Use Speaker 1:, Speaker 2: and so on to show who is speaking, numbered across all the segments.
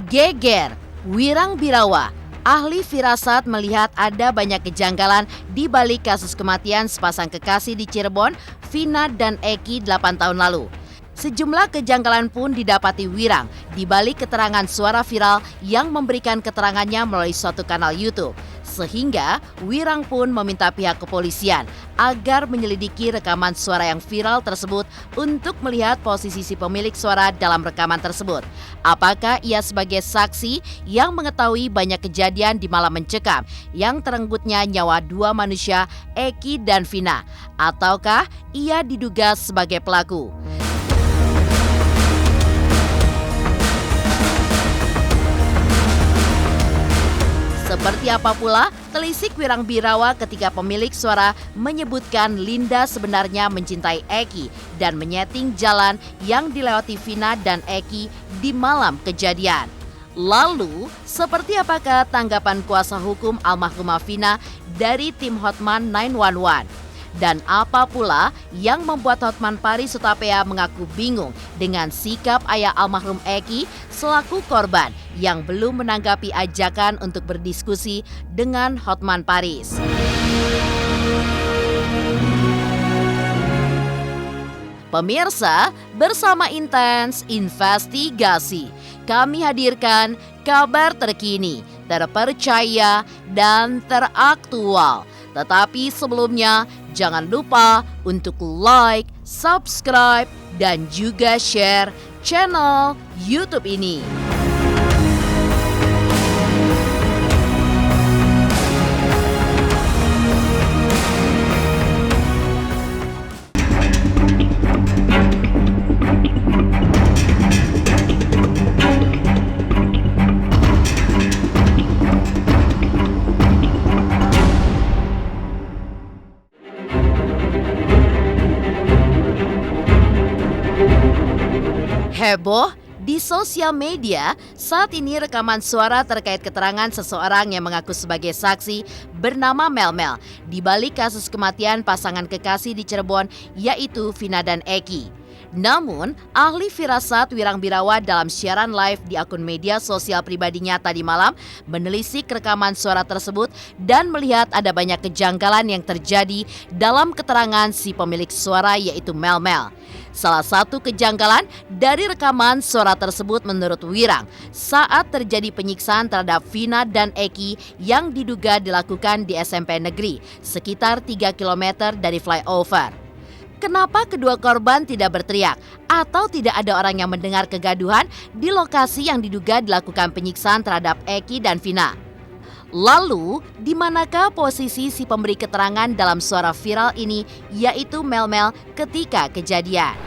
Speaker 1: Geger, Wirang Birawa, ahli firasat melihat ada banyak kejanggalan di balik kasus kematian sepasang kekasih di Cirebon, Vina dan Eki 8 tahun lalu. Sejumlah kejanggalan pun didapati Wirang di balik keterangan suara viral yang memberikan keterangannya melalui suatu kanal YouTube. Sehingga Wirang pun meminta pihak kepolisian agar menyelidiki rekaman suara yang viral tersebut untuk melihat posisi si pemilik suara dalam rekaman tersebut. Apakah ia sebagai saksi yang mengetahui banyak kejadian di malam mencekam yang terenggutnya nyawa dua manusia, Eki dan Vina, ataukah ia diduga sebagai pelaku? Seperti apa pula telisik Wirang Birawa ketika pemilik suara menyebutkan Linda sebenarnya mencintai Eki dan menyeting jalan yang dilewati Vina dan Eki di malam kejadian. Lalu, seperti apakah tanggapan kuasa hukum almarhumah Vina dari tim Hotman 911? Dan apa pula yang membuat Hotman Paris Hutapea mengaku bingung dengan sikap ayah almarhum Eki selaku korban yang belum menanggapi ajakan untuk berdiskusi dengan Hotman Paris. Pemirsa, bersama Intens Investigasi, kami hadirkan kabar terkini, terpercaya, dan teraktual. Tetapi sebelumnya, jangan lupa untuk like, subscribe, dan juga share channel YouTube ini. Heboh di sosial media saat ini rekaman suara terkait keterangan seseorang yang mengaku sebagai saksi bernama Mel di balik kasus kematian pasangan kekasih di Cirebon yaitu Vina dan Eki. Namun, ahli firasat Wirang Birawa dalam siaran live di akun media sosial pribadinya tadi malam menelisik rekaman suara tersebut dan melihat ada banyak kejanggalan yang terjadi dalam keterangan si pemilik suara yaitu Mel. Salah satu kejanggalan dari rekaman suara tersebut menurut Wirang saat terjadi penyiksaan terhadap Vina dan Eki yang diduga dilakukan di SMP negeri sekitar 3 km dari flyover. Kenapa kedua korban tidak berteriak atau tidak ada orang yang mendengar kegaduhan di lokasi yang diduga dilakukan penyiksaan terhadap Eki dan Vina? Lalu, di manakah posisi si pemberi keterangan dalam suara viral ini yaitu Mel ketika kejadian?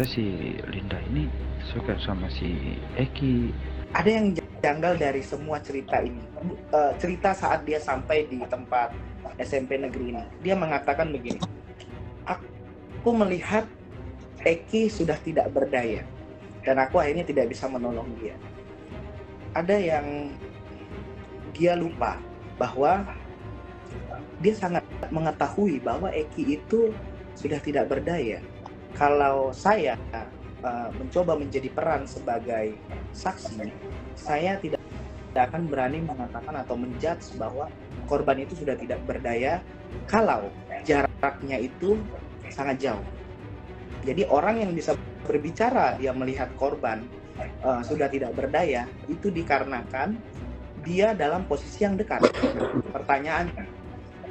Speaker 2: Ternyata si Linda ini suka sama si Eki.
Speaker 3: Ada yang janggal dari semua cerita ini. Cerita saat dia sampai di tempat SMP negeri ini. Dia mengatakan begini, aku melihat Eki sudah tidak berdaya dan aku akhirnya tidak bisa menolong dia. Ada yang dia lupa bahwa dia sangat mengetahui bahwa Eki itu sudah tidak berdaya. Kalau saya mencoba menjadi peran sebagai saksi, saya tidak akan berani mengatakan atau menjudge bahwa korban itu sudah tidak berdaya kalau jaraknya itu sangat jauh. Jadi orang yang bisa berbicara dia melihat korban sudah tidak berdaya itu dikarenakan dia dalam posisi yang dekat. Pertanyaannya,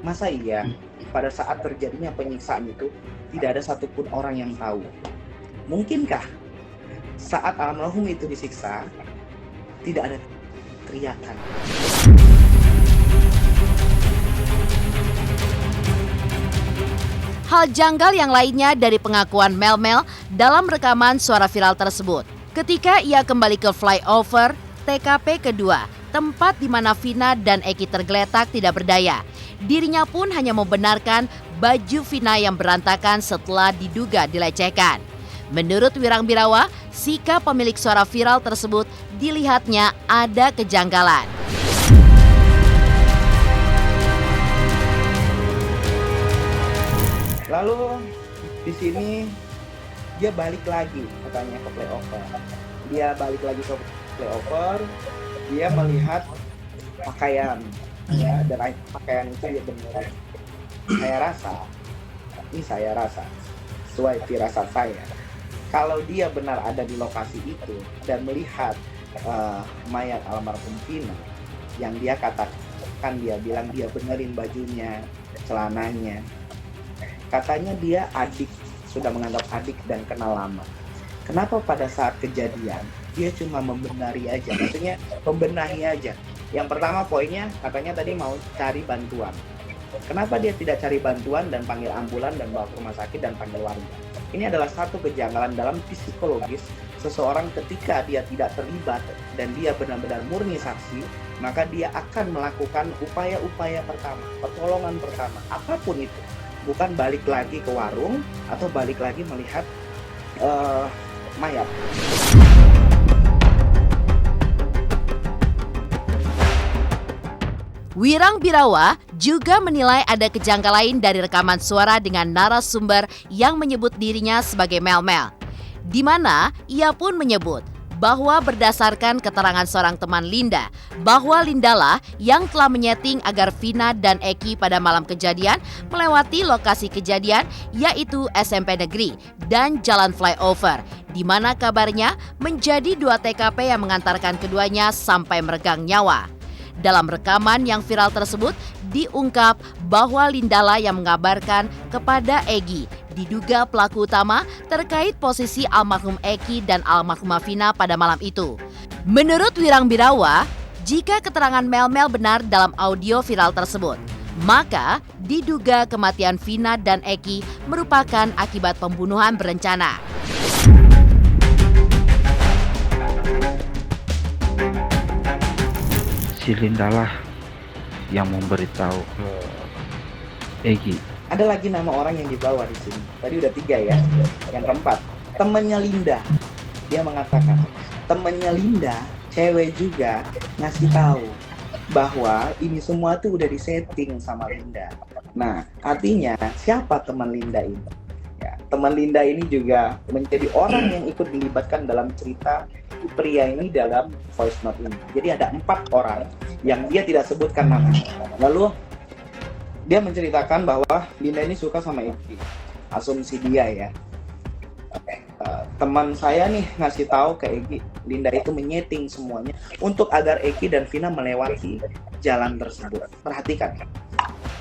Speaker 3: masa iya pada saat terjadinya penyiksaan itu tidak ada satupun orang yang tahu? Mungkinkah saat almarhum itu disiksa tidak ada teriakan?
Speaker 1: Hal janggal yang lainnya dari pengakuan Mel dalam rekaman suara viral tersebut. Ketika ia kembali ke flyover TKP kedua, tempat di mana Vina dan Eki tergeletak tidak berdaya. Dirinya pun hanya membenarkan baju Vina yang berantakan setelah diduga dilecehkan. Menurut Wirang Birawa, sikap pemilik suara viral tersebut dilihatnya ada kejanggalan.
Speaker 3: Lalu di sini dia balik lagi katanya ke playover. Dia balik lagi ke playover, dia melihat pakaian, ya, dan pakaian itu dia benar. Saya rasa, sesuai firasat saya, kalau dia benar ada di lokasi itu dan melihat mayat almarhum Vina, yang dia katakan, dia bilang dia benerin bajunya, celananya, katanya dia sudah menganggap adik dan kenal lama. Kenapa pada saat kejadian dia cuma membenari aja, maksudnya membenahi aja? Yang pertama poinnya katanya tadi mau cari bantuan. Kenapa dia tidak cari bantuan dan panggil ambulan dan bawa ke rumah sakit dan panggil warga? Ini adalah satu kejanggalan dalam psikologis seseorang ketika dia tidak terlibat dan dia benar-benar murni saksi, maka dia akan melakukan upaya-upaya pertama, pertolongan pertama, apapun itu. Bukan balik lagi ke warung atau balik lagi melihat mayat.
Speaker 1: Wirang Birawa juga menilai ada kejanggalan dari rekaman suara dengan narasumber yang menyebut dirinya sebagai Mel-Mel, di mana ia pun menyebut bahwa berdasarkan keterangan seorang teman Linda, bahwa Lindalah yang telah menyeting agar Vina dan Eki pada malam kejadian melewati lokasi kejadian, yaitu SMP Negeri dan Jalan Flyover, di mana kabarnya menjadi 2 TKP yang mengantarkan keduanya sampai meregang nyawa. Dalam rekaman yang viral tersebut diungkap bahwa Lindalah yang mengabarkan kepada Egy, diduga pelaku utama terkait posisi almarhum Eki dan almarhumah Vina pada malam itu. Menurut Wirang Birawa, jika keterangan Mel-Mel benar dalam audio viral tersebut, maka diduga kematian Vina dan Eki merupakan akibat pembunuhan berencana.
Speaker 2: Si Linda lah yang memberitahu ke Egy.
Speaker 3: Ada lagi nama orang yang dibawa di sini. Tadi udah 3 ya. Yang keempat, temannya Linda. Dia mengatakan temannya Linda, cewek juga, ngasih tahu bahwa ini semua tuh udah disetting sama Linda. Nah, artinya siapa teman Linda ini? Ya, teman Linda ini juga menjadi orang yang ikut dilibatkan dalam cerita pria ini dalam voice note ini. Jadi ada 4 orang yang dia tidak sebutkan namanya. Lalu dia menceritakan bahwa Linda ini suka sama Eki. Asumsi dia ya. Teman saya nih ngasih tahu ke Eki, Linda itu menyeting semuanya untuk agar Eki dan Vina melewati jalan tersebut. Perhatikan,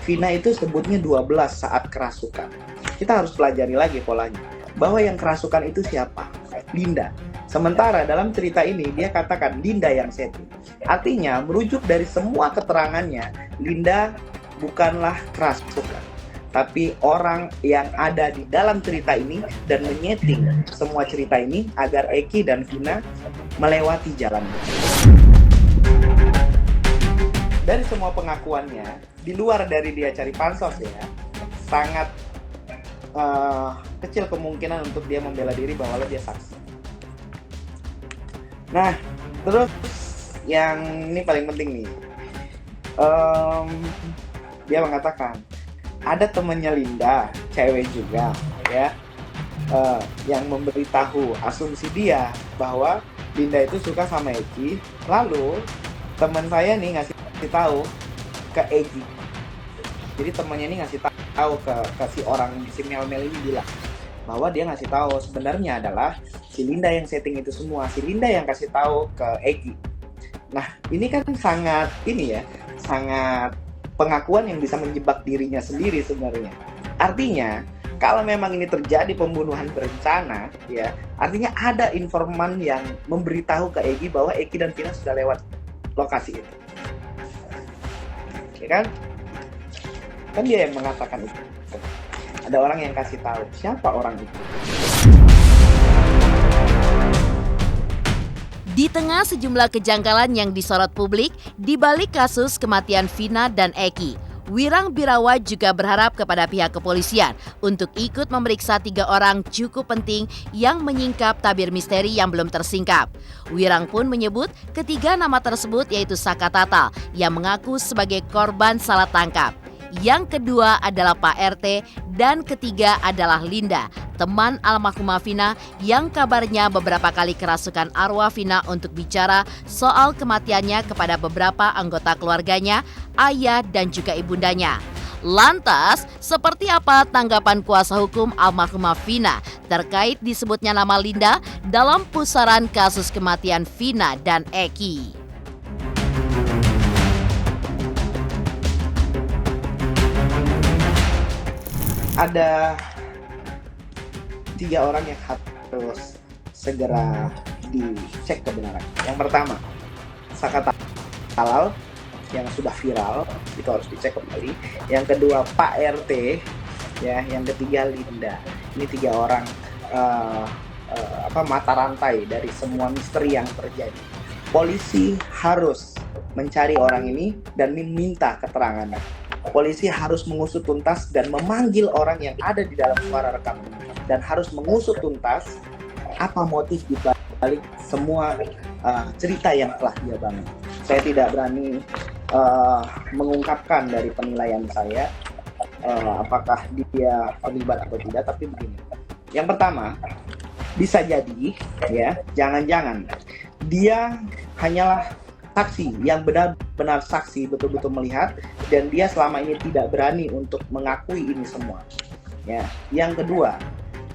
Speaker 3: Vina itu sebutnya 12 saat kerasukan. Kita harus pelajari lagi polanya. Bahwa yang kerasukan itu siapa? Linda. Sementara dalam cerita ini dia katakan Linda yang setting. Artinya merujuk dari semua keterangannya, Linda bukanlah kerasukan, tapi orang yang ada di dalam cerita ini dan menyeting semua cerita ini agar Eki dan Vina melewati jalan. Dari semua pengakuannya, di luar dari dia cari pansos ya, sangat kecil kemungkinan untuk dia membela diri bahwa dia saksi. Nah, terus yang ini paling penting nih, dia mengatakan ada temannya Linda, cewek juga ya, yang memberitahu asumsi dia bahwa Linda itu suka sama Eki. Lalu teman saya nih ngasih tahu ke Eki. Jadi temannya ini ngasih tahu ke si orang, si Mel-Mel ini bilang bahwa dia ngasih tahu sebenarnya adalah si Linda yang setting itu semua, si Linda yang kasih tahu ke Eki. Nah, ini kan sangat pengakuan yang bisa menjebak dirinya sendiri sebenarnya. Artinya, kalau memang ini terjadi pembunuhan berencana, ya, artinya ada informan yang memberitahu ke Egy bahwa Eki dan Vina sudah lewat lokasi itu. Ya kan? Kan dia yang mengatakan itu. Ada orang yang kasih tahu. Siapa orang itu?
Speaker 1: Di tengah sejumlah kejanggalan yang disorot publik di balik kasus kematian Vina dan Eki, Wirang Birawa juga berharap kepada pihak kepolisian untuk ikut memeriksa 3 orang cukup penting yang menyingkap tabir misteri yang belum tersingkap. Wirang pun menyebut ketiga nama tersebut yaitu Saka Tatal yang mengaku sebagai korban salah tangkap. yang kedua adalah Pak RT, dan ketiga adalah Linda, teman almarhumah Vina yang kabarnya beberapa kali kerasukan arwah Vina untuk bicara soal kematiannya kepada beberapa anggota keluarganya, ayah dan juga ibundanya. Lantas, seperti apa tanggapan kuasa hukum almarhumah Vina terkait disebutnya nama Linda dalam pusaran kasus kematian Vina dan Eki?
Speaker 3: Ada 3 orang yang harus segera dicek kebenaran. Yang pertama, Sakata Halal yang sudah viral, itu harus dicek kembali. Yang kedua, Pak RT, ya. Yang ketiga, Linda. Ini 3 orang mata rantai dari semua misteri yang terjadi. Polisi harus mencari orang ini dan meminta keterangannya. Polisi harus mengusut tuntas dan memanggil orang yang ada di dalam suara rekam ini, dan harus mengusut tuntas apa motif di balik semua cerita yang telah dia bangun. Saya tidak berani mengungkapkan dari penilaian saya apakah dia terlibat atau tidak, tapi begini. Yang pertama, bisa jadi ya, jangan-jangan dia hanyalah saksi yang benar-benar saksi, betul-betul melihat, dan dia selama ini tidak berani untuk mengakui ini semua. Ya. Yang kedua,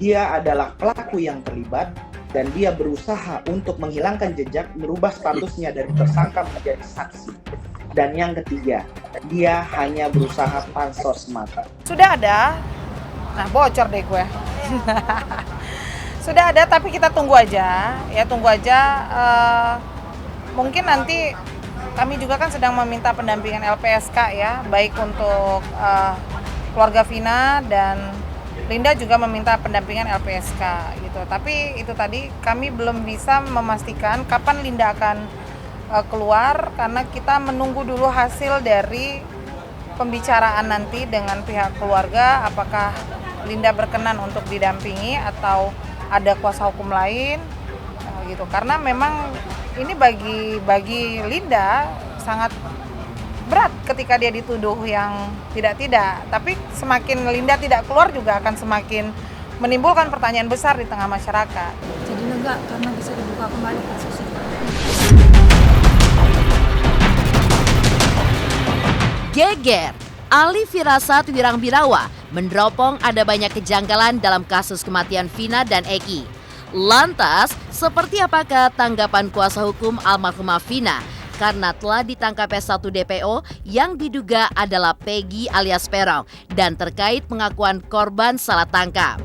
Speaker 3: dia adalah pelaku yang terlibat dan dia berusaha untuk menghilangkan jejak, merubah statusnya dari tersangka menjadi saksi. Dan yang ketiga, dia hanya berusaha pansos semata.
Speaker 4: Sudah ada, nah bocor deh gue. Sudah ada, tapi kita tunggu aja, ya tunggu aja. Mungkin nanti kami juga kan sedang meminta pendampingan LPSK ya, baik untuk keluarga Vina dan Linda juga meminta pendampingan LPSK gitu. Tapi itu tadi kami belum bisa memastikan kapan Linda akan keluar, karena kita menunggu dulu hasil dari pembicaraan nanti dengan pihak keluarga, apakah Linda berkenan untuk didampingi atau ada kuasa hukum lain gitu. Karena memang ini bagi Linda sangat berat ketika dia dituduh yang tidak-tidak. Tapi semakin Linda tidak keluar juga akan semakin menimbulkan pertanyaan besar di tengah masyarakat.
Speaker 5: Jadi lega karena bisa dibuka kembali kasus ini.
Speaker 1: Geger, ahli firasat Wirang Birawa meneropong ada banyak kejanggalan dalam kasus kematian Vina dan Eki. Lantas, seperti apakah tanggapan kuasa hukum almarhumah Vina karena telah ditangkap S1 DPO yang diduga adalah Peggy alias Peron dan terkait pengakuan korban salah tangkap?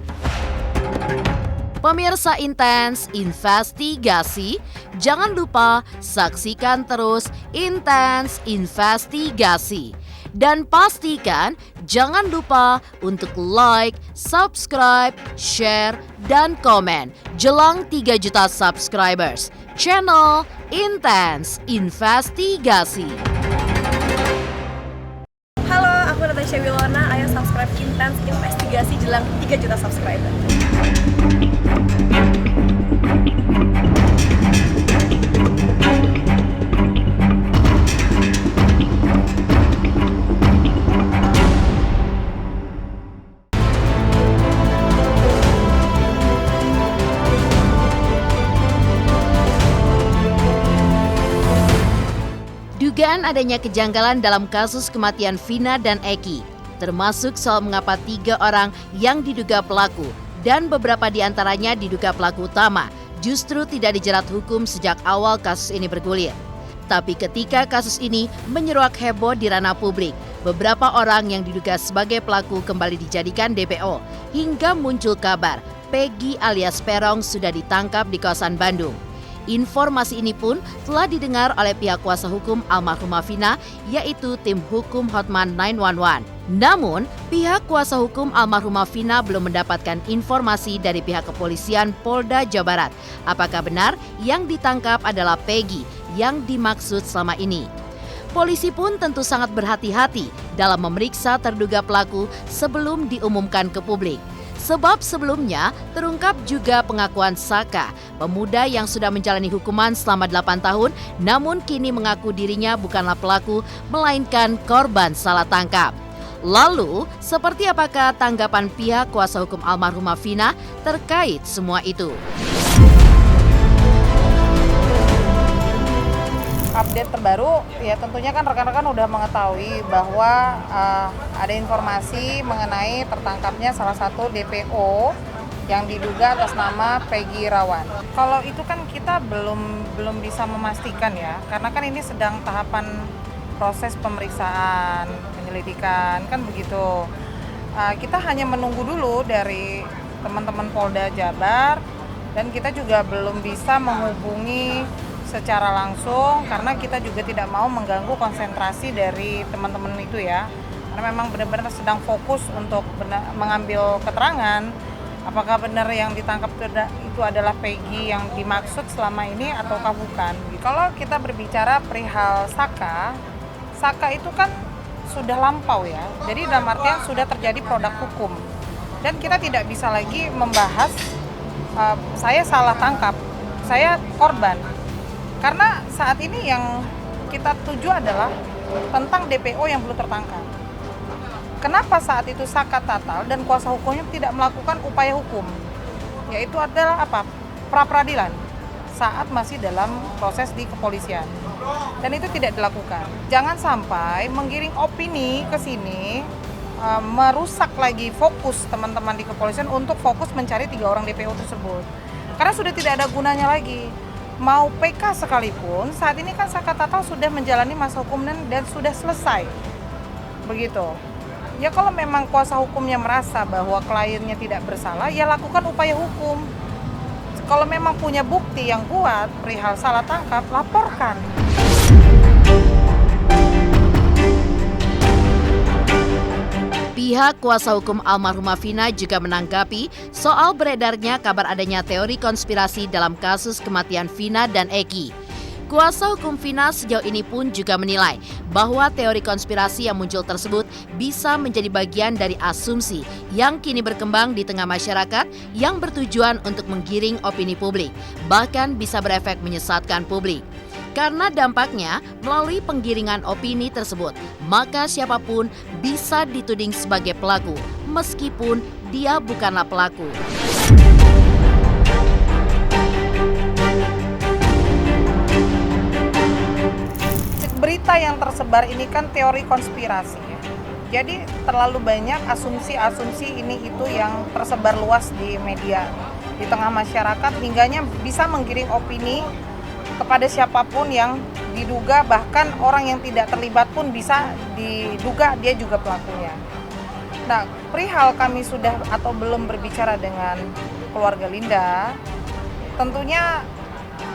Speaker 1: Pemirsa Intens Investigasi, jangan lupa saksikan terus Intens Investigasi. Dan pastikan jangan lupa untuk like, subscribe, share, dan komen jelang 3 juta subscribers channel Intens Investigasi.
Speaker 5: Halo, aku Natasha Wilona. Ayo subscribe Intens Investigasi jelang 3 juta subscriber.
Speaker 1: Dugaan adanya kejanggalan dalam kasus kematian Vina dan Eki, termasuk soal mengapa 3 orang yang diduga pelaku dan beberapa di antaranya diduga pelaku utama justru tidak dijerat hukum sejak awal kasus ini bergulir. Tapi ketika kasus ini menyeruak heboh di ranah publik, beberapa orang yang diduga sebagai pelaku kembali dijadikan DPO hingga muncul kabar Peggy alias Peron sudah ditangkap di kawasan Bandung. Informasi ini pun telah didengar oleh pihak kuasa hukum almarhumah Vina, yaitu tim hukum Hotman 911. Namun, pihak kuasa hukum almarhumah Vina belum mendapatkan informasi dari pihak kepolisian Polda Jawa Barat. Apakah benar yang ditangkap adalah Peggy yang dimaksud selama ini? Polisi pun tentu sangat berhati-hati dalam memeriksa terduga pelaku sebelum diumumkan ke publik. Sebab sebelumnya terungkap juga pengakuan Saka, pemuda yang sudah menjalani hukuman selama 8 tahun namun kini mengaku dirinya bukanlah pelaku melainkan korban salah tangkap. Lalu, seperti apakah tanggapan pihak kuasa hukum almarhumah Vina terkait semua itu?
Speaker 4: Update terbaru, ya tentunya kan rekan-rekan udah mengetahui bahwa ada informasi mengenai tertangkapnya salah satu DPO yang diduga atas nama Peggy Irawan. Kalau itu kan kita belum bisa memastikan ya, karena kan ini sedang tahapan proses pemeriksaan, penyelidikan, kan begitu. Kita hanya menunggu dulu dari teman-teman Polda Jabar, dan kita juga belum bisa menghubungi secara langsung karena kita juga tidak mau mengganggu konsentrasi dari teman-teman itu ya, karena memang benar-benar sedang fokus untuk mengambil keterangan apakah benar yang ditangkap itu adalah Peggy yang dimaksud selama ini ataukah bukan. Kalau kita berbicara perihal Saka itu kan sudah lampau ya, jadi dalam artian sudah terjadi produk hukum dan kita tidak bisa lagi membahas saya salah tangkap, saya korban. Karena saat ini yang kita tuju adalah tentang DPO yang belum tertangkap. Kenapa saat itu Saka Tatal dan kuasa hukumnya tidak melakukan upaya hukum? Yaitu adalah apa? Pra-peradilan saat masih dalam proses di kepolisian. Dan itu tidak dilakukan. Jangan sampai menggiring opini ke sini, merusak lagi fokus teman-teman di kepolisian untuk fokus mencari 3 orang DPO tersebut. Karena sudah tidak ada gunanya lagi. Mau PK sekalipun, saat ini kan Saka Tatal sudah menjalani masa hukum dan sudah selesai. Begitu. Ya kalau memang kuasa hukumnya merasa bahwa kliennya tidak bersalah, ya lakukan upaya hukum. Kalau memang punya bukti yang kuat perihal salah tangkap, laporkan.
Speaker 1: Pihak kuasa hukum almarhumah Vina juga menanggapi soal beredarnya kabar adanya teori konspirasi dalam kasus kematian Vina dan Eki. Kuasa hukum Vina sejauh ini pun juga menilai bahwa teori konspirasi yang muncul tersebut bisa menjadi bagian dari asumsi yang kini berkembang di tengah masyarakat yang bertujuan untuk menggiring opini publik, bahkan bisa berefek menyesatkan publik. Karena dampaknya melalui penggiringan opini tersebut, maka siapapun bisa dituding sebagai pelaku, meskipun dia bukanlah pelaku.
Speaker 4: Berita yang tersebar ini kan teori konspirasi. Jadi terlalu banyak asumsi-asumsi ini itu yang tersebar luas di media, di tengah masyarakat, hingganya bisa menggiring opini kepada siapapun yang diduga, bahkan orang yang tidak terlibat pun bisa diduga dia juga pelakunya. Nah, perihal kami sudah atau belum berbicara dengan keluarga Linda, tentunya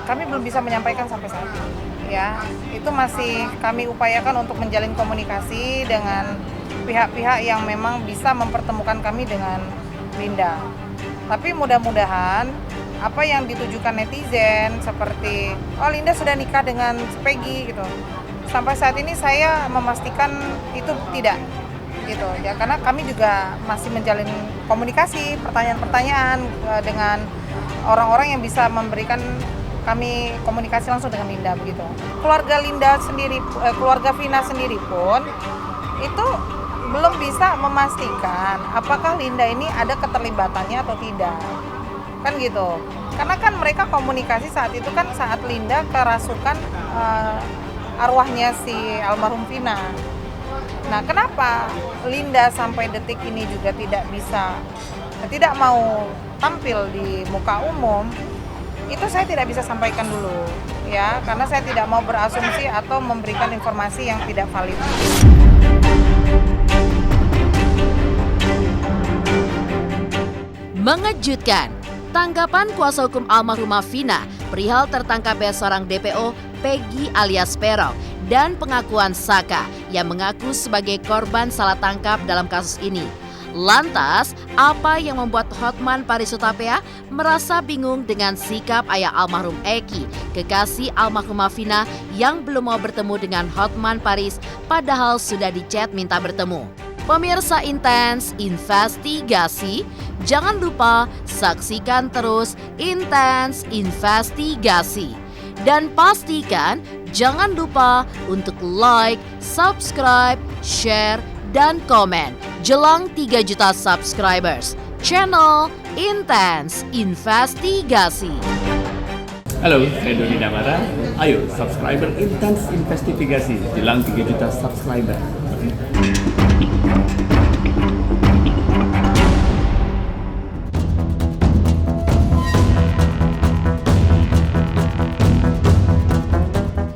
Speaker 4: kami belum bisa menyampaikan sampai saat ini. Ya, itu masih kami upayakan untuk menjalin komunikasi dengan pihak-pihak yang memang bisa mempertemukan kami dengan Linda. Tapi mudah-mudahan apa yang ditujukan netizen seperti Linda sudah nikah dengan Peggy gitu, sampai saat ini saya memastikan itu tidak gitu ya, karena kami juga masih menjalin komunikasi, pertanyaan-pertanyaan dengan orang-orang yang bisa memberikan kami komunikasi langsung dengan Linda begitu. Keluarga Linda sendiri, keluarga Vina sendiri pun itu belum bisa memastikan apakah Linda ini ada keterlibatannya atau tidak. Kan gitu. Karena kan mereka komunikasi saat itu kan saat Linda kerasukan arwahnya si almarhum Vina. Nah, kenapa Linda sampai detik ini juga tidak mau tampil di muka umum? Itu saya tidak bisa sampaikan dulu ya, karena saya tidak mau berasumsi atau memberikan informasi yang tidak valid.
Speaker 1: Mengejutkan, tanggapan kuasa hukum almarhumah Vina perihal tertangkapnya seorang DPO Peggy alias Peron dan pengakuan Saka yang mengaku sebagai korban salah tangkap dalam kasus ini. Lantas, apa yang membuat Hotman Paris Hutapea merasa bingung dengan sikap ayah almarhum Eki, kekasih almarhumah Vina yang belum mau bertemu dengan Hotman Paris padahal sudah di-chat minta bertemu? Pemirsa Intens Investigasi, jangan lupa saksikan terus Intens Investigasi. Dan pastikan jangan lupa untuk like, subscribe, share, dan komen jelang 3 juta subscribers. Channel Intens Investigasi.
Speaker 6: Halo, saya Doni Damara. Ayo, subscriber Intens Investigasi jelang 3 juta subscriber.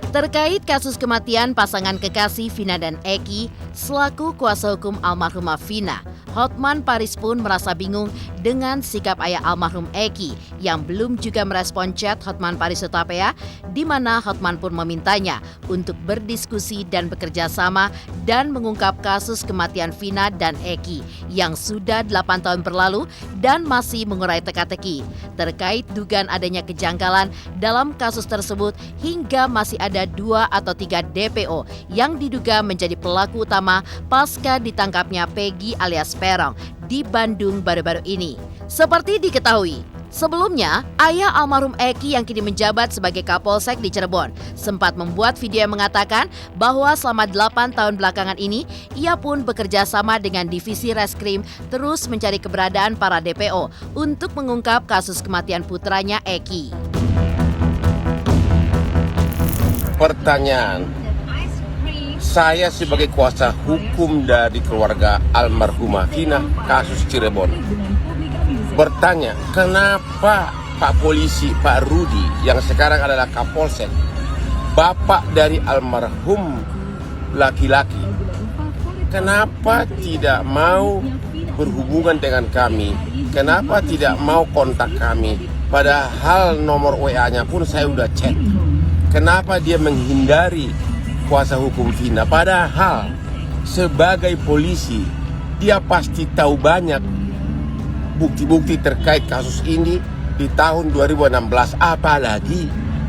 Speaker 1: Terkait kasus kematian pasangan kekasih Vina dan Eki, selaku kuasa hukum almarhumah Vina, Hotman Paris pun merasa bingung dengan sikap ayah almarhum Eki yang belum juga merespon chat Hotman Paris Hutapea, di mana Hotman pun memintanya untuk berdiskusi dan bekerja sama dan mengungkap kasus kematian Vina dan Eki yang sudah 8 tahun berlalu dan masih mengurai teka-teki terkait dugaan adanya kejanggalan dalam kasus tersebut hingga masih ada 2 atau 3 DPO yang diduga menjadi pelaku utama pasca ditangkapnya Peggy alias Peron di Bandung baru-baru ini. Seperti diketahui, sebelumnya ayah almarhum Eki yang kini menjabat sebagai Kapolsek di Cirebon sempat membuat video yang mengatakan bahwa selama 8 tahun belakangan ini ia pun bekerja sama dengan Divisi Reskrim terus mencari keberadaan para DPO untuk mengungkap kasus kematian putranya Eki.
Speaker 7: Pertanyaan, saya sebagai kuasa hukum dari keluarga almarhumah Vina kasus Cirebon bertanya, kenapa Pak Polisi, Pak Rudi yang sekarang adalah Kapolsek, bapak dari almarhum laki-laki, kenapa tidak mau berhubungan dengan kami, kenapa tidak mau kontak kami, padahal nomor WA-nya pun saya udah cek. Kenapa dia menghindari kuasa hukum Vina? Padahal sebagai polisi dia pasti tahu banyak bukti-bukti terkait kasus ini di tahun 2016. Apalagi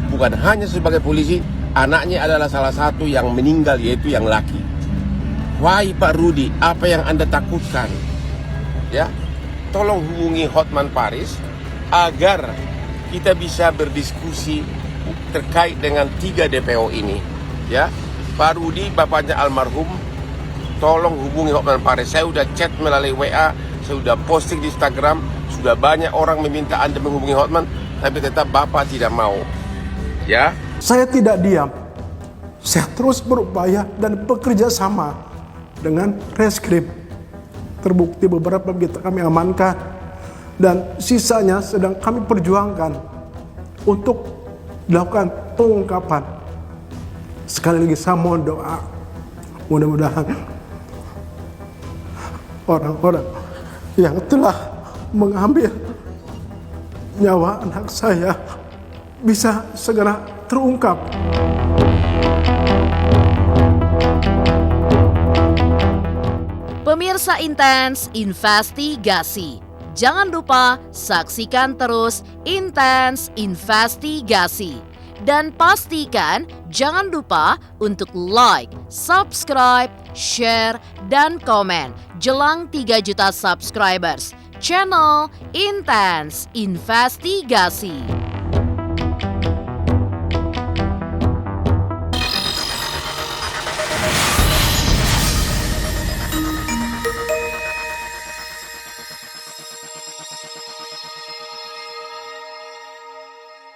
Speaker 7: bukan hanya sebagai polisi, anaknya adalah salah satu yang meninggal, yaitu yang laki. Wahai Pak Rudi, apa yang Anda takutkan? Ya, tolong hubungi Hotman Paris agar kita bisa berdiskusi terkait dengan 3 DPO ini, ya. Pak Rudi, bapaknya almarhum, tolong hubungi Hotman Paris. Saya udah chat melalui WA, saya udah posting di Instagram, sudah banyak orang meminta Anda menghubungi Hotman, tapi tetap Bapak tidak mau, ya.
Speaker 8: Saya tidak diam, saya terus berupaya dan bekerja sama dengan Reskrim. Terbukti beberapa kita kami amankan dan sisanya sedang kami perjuangkan untuk dilakukan pengungkapan. Sekali lagi saya mohon doa, mudah-mudahan orang-orang yang telah mengambil nyawa anak saya bisa segera terungkap.
Speaker 1: Pemirsa Intens Investigasi, jangan lupa saksikan terus Intens Investigasi. Dan pastikan jangan lupa untuk like, subscribe, share, dan komen jelang 3 juta subscribers. Channel Intens Investigasi.